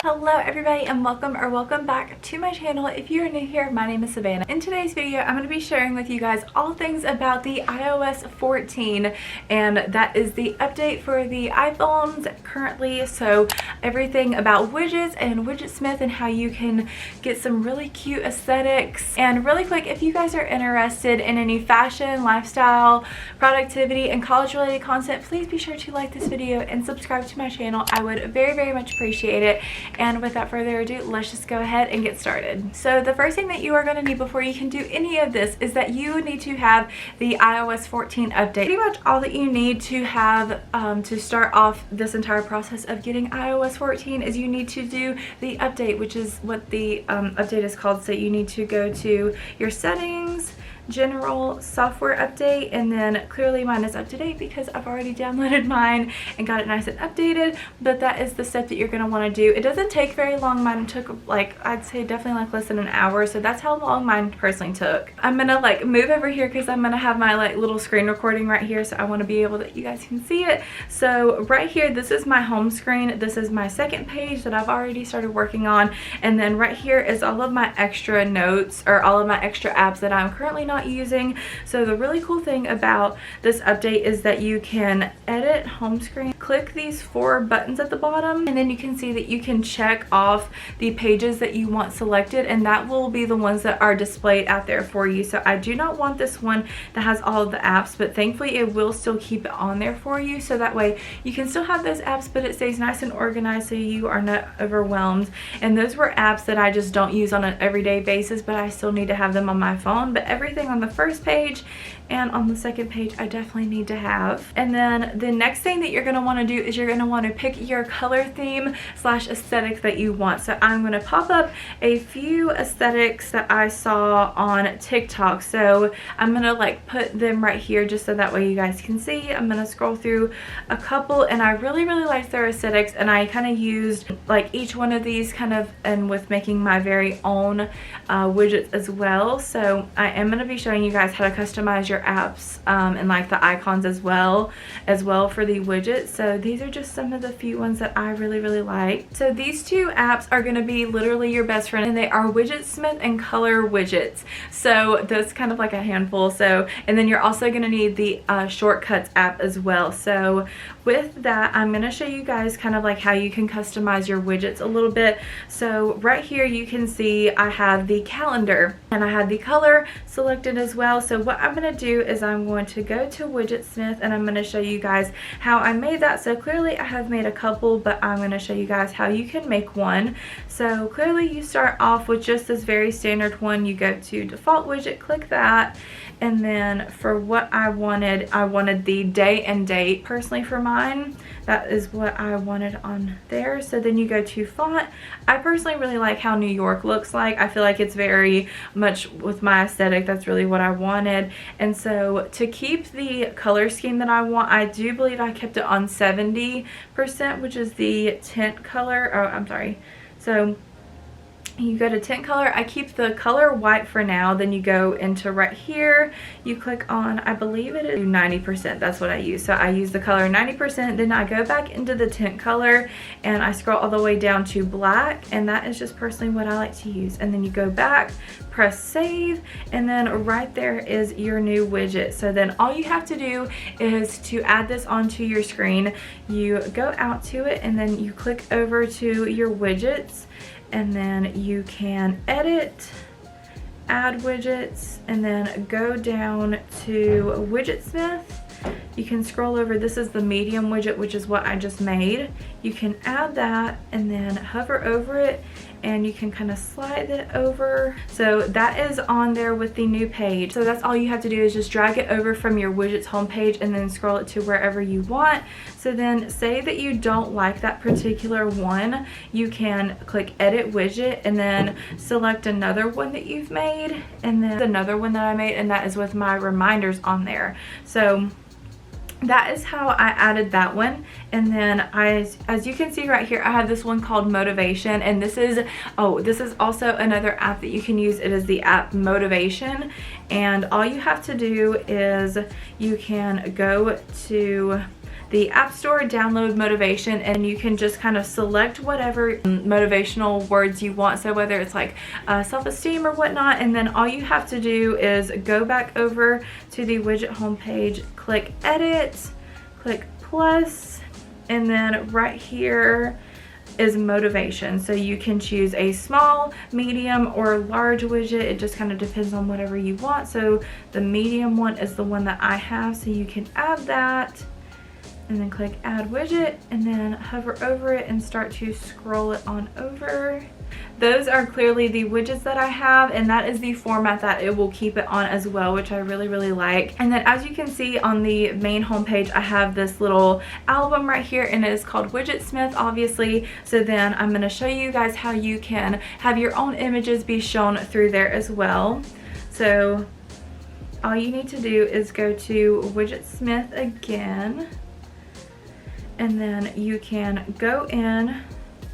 Hello everybody and welcome back to my channel. If you're new here, my name is Savannah. In today's video, I'm going to be sharing with you guys all things about the iOS 14, and that is the update for the iPhones currently. So everything about widgets and Widgetsmith and how you can get some really cute aesthetics. And really quick, if you guys are interested in any fashion, lifestyle, productivity, and college related content, please be sure to like this video and subscribe to my channel. I would very much appreciate it. And without further ado, let's just go ahead and get started. So the first thing that you are going to need before you can do any of this is that you need to have the iOS 14 update. Pretty much all that you need to have to start off this entire process of getting iOS 14 is you need to do the update, which is what the update is called. So you need to go to your settings, general, software update, and then clearly mine is up to date because I've already downloaded mine and got it nice and updated. But that is the step that you're going to want to do. It doesn't take very long. Mine took like, I'd say definitely like less than an hour, so that's how long mine personally took. I'm gonna like move over here because I'm gonna have my like little screen recording right here, so I want to be able that you guys can see it. So right here, this is my home screen. This is my second page that I've already started working on, and then right here is all of my extra notes or all of my extra apps that I'm currently not using. So the really cool thing about this update is that you can edit home screen, click these 4 buttons at the bottom, and then you can see that you can check off the pages that you want selected, and that will be the ones that are displayed out there for you. So I do not want this one that has all of the apps, but thankfully it will still keep it on there for you, so that way you can still have those apps but it stays nice and organized so you are not overwhelmed. And those were apps that I just don't use on an everyday basis, but I still need to have them on my phone. But everything on the first page and on the second page I definitely need to have. And then the next thing that you're going to want to do is you're going to want to pick your color theme / aesthetic that you want. So I'm going to pop up a few aesthetics that I saw on TikTok, so I'm going to like put them right here just so that way you guys can see. I'm going to scroll through a couple, and I really liked their aesthetics, and I kind of used like each one of these kind of and with making my very own widgets as well. So I am going to be showing you guys how to customize your apps and like the icons as well for the widgets. So these are just some of the few ones that I really like. So these 2 apps are going to be literally your best friend, and they are Widgetsmith and Color Widgets. So that's kind of like a handful. So, and then you're also going to need the shortcuts app as well. So with that, I'm going to show you guys kind of like how you can customize your widgets a little bit. So right here you can see I have the calendar and I have the color selected as well. So what I'm going to do is I'm going to go to Widgetsmith and I'm going to show you guys how I made that. So clearly I have made a couple, but I'm going to show you guys how you can make one. So clearly you start off with just this very standard one. You go to default widget, click that, and then for what I wanted the day and date personally for mine. That is what I wanted on there. So then you go to font. I personally really like how New York looks like. I feel like it's very much with my aesthetic. That's really what I wanted. And so to keep the color scheme that I want, I do believe I kept it on 70%, which is the tint color. Oh, I'm sorry. So you go to tint color. I keep the color white for now. Then you go into right here, you click on, I believe it is 90%. That's what I use. So I use the color 90%. Then I go back into the tint color and I scroll all the way down to black, and that is just personally what I like to use. And then you go back, press save, and then right there is your new widget. So then all you have to do is to add this onto your screen. You go out to it and then you click over to your widgets, and then you can edit, add widgets, and then go down to Widgetsmith. You can scroll over. This is the medium widget, which is what I just made. You can add that and then hover over it, and you can kind of slide it over. So that is on there with the new page. So that's all you have to do is just drag it over from your widgets homepage and then scroll it to wherever you want. So then say that you don't like that particular one, you can click edit widget and then select another one that you've made, and then another one that I made, and that is with my reminders on there. So that is how I added that one. And then as you can see right here, I have this one called Motivation, and this is also another app that you can use. It is the app Motivation, and all you have to do is you can go to the App Store, download motivation, and you can just kind of select whatever motivational words you want. So whether it's like self-esteem or whatnot, and then all you have to do is go back over to the widget homepage, click edit, click plus, and then right here is motivation. So you can choose a small, medium, or large widget. It just kind of depends on whatever you want. So the medium one is the one that I have, so you can add that and then click add widget and then hover over it and start to scroll it on over. Those are clearly the widgets that I have, and that is the format that it will keep it on as well, which I really like. And then as you can see on the main homepage, I have this little album right here, and it is called Widgetsmith, obviously. So then I'm going to show you guys how you can have your own images be shown through there as well. So all you need to do is go to Widgetsmith again, and then you can go in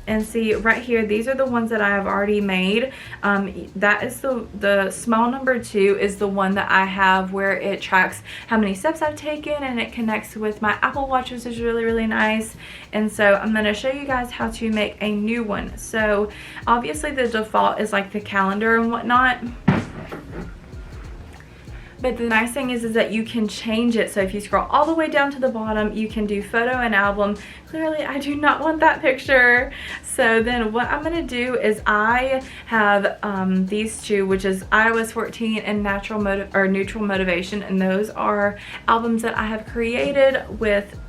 and see right here, these are the ones that I have already made. That is the small number 2 is the one that I have where it tracks how many steps I've taken, and it connects with my Apple Watch, which is really nice. And so I'm going to show you guys how to make a new one. So obviously the default is like the calendar and whatnot. But the nice thing is that you can change it. So if you scroll all the way down to the bottom, you can do photo and album. Clearly, I do not want that picture. So then what I'm gonna do is I have these two, which is iOS 14 and Neutral Motivation. And those are albums that I have created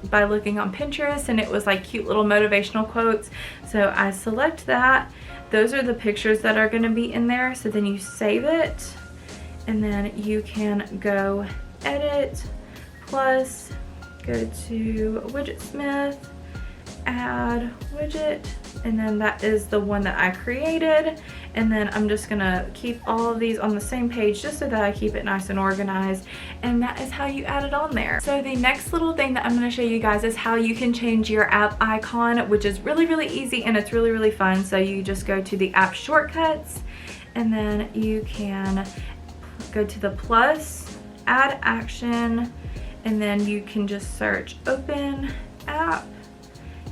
by looking on Pinterest, and it was like cute little motivational quotes. So I select that. Those are the pictures that are gonna be in there. So then you save it. And then you can go edit, plus, go to Widgetsmith, add widget, and then that is the one that I created. And then I'm just gonna keep all of these on the same page just so that I keep it nice and organized. And that is how you add it on there. So the next little thing that I'm gonna show you guys is how you can change your app icon, which is really easy, and it's really fun. So you just go to the app shortcuts, and then you can go to the plus, add action, and then you can just search open app,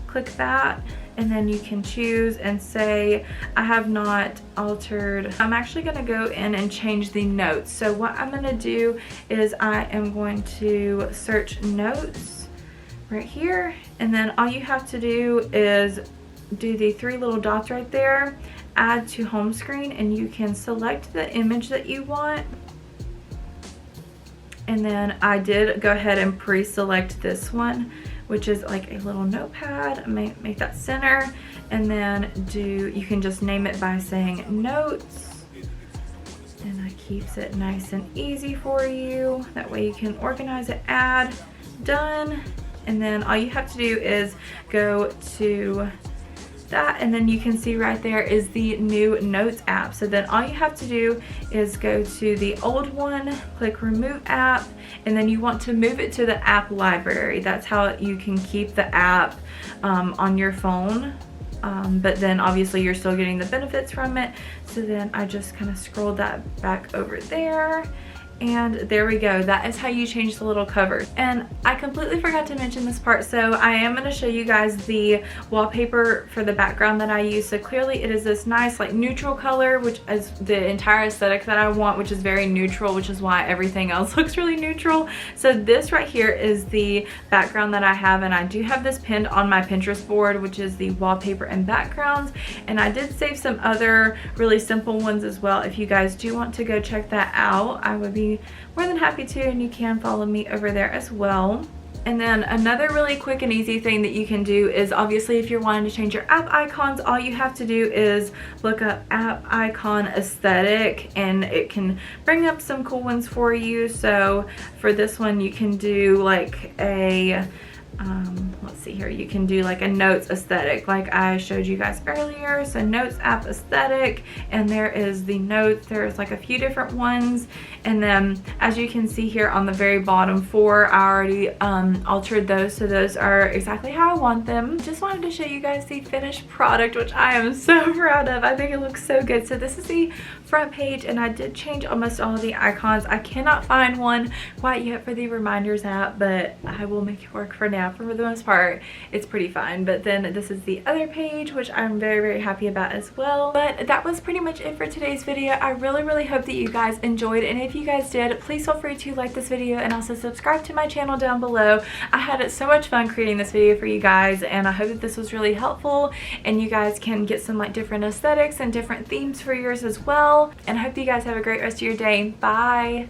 click that, and then you can choose and say I have not altered. I'm actually going to go in and change the notes. So what I'm going to do is I am going to search notes right here, and then all you have to do is do the 3 little dots right there, add to home screen, and you can select the image that you want. And then I did go ahead and pre-select this one, which is like a little notepad. Make that center, and then you can just name it by saying notes, and that keeps it nice and easy for you. That way you can organize it, add, done. And then all you have to do is go to that, and then you can see right there is the new notes app. So then all you have to do is go to the old one, click remove app, and then you want to move it to the app library. That's how you can keep the app on your phone, but then obviously you're still getting the benefits from it. So then I just kind of scrolled that back over there, and there we go. That is how you change the little covers. And I completely forgot to mention this part, so I am going to show you guys the wallpaper for the background that I use. So clearly it is this nice like neutral color, which is the entire aesthetic that I want, which is very neutral, which is why everything else looks really neutral. So this right here is the background that I have, and I do have this pinned on my Pinterest board, which is the wallpaper and backgrounds. And I did save some other really simple ones as well. If you guys do want to go check that out, I would be more than happy to, and you can follow me over there as well. And then another really quick and easy thing that you can do is, obviously if you're wanting to change your app icons, all you have to do is look up app icon aesthetic, and it can bring up some cool ones for you. So for this one you can do like a let's see here, you can do like a notes aesthetic like I showed you guys earlier. So notes app aesthetic, and there is the notes. There's like a few different ones, and then as you can see here on the very bottom 4, I already altered those, so those are exactly how I want them. Just wanted to show you guys the finished product, which I am so proud of. I think it looks so good. So this is the front page, and I did change almost all of the icons. I cannot find one quite yet for the reminders app, but I will make it work for now. yeah, for the most part, it's pretty fun. But then this is the other page, which I'm very, very happy about as well. But that was pretty much it for today's video. I really, really hope that you guys enjoyed. And if you guys did, please feel free to like this video and also subscribe to my channel down below. I had so much fun creating this video for you guys, and I hope that this was really helpful and you guys can get some like different aesthetics and different themes for yours as well. And I hope you guys have a great rest of your day. Bye.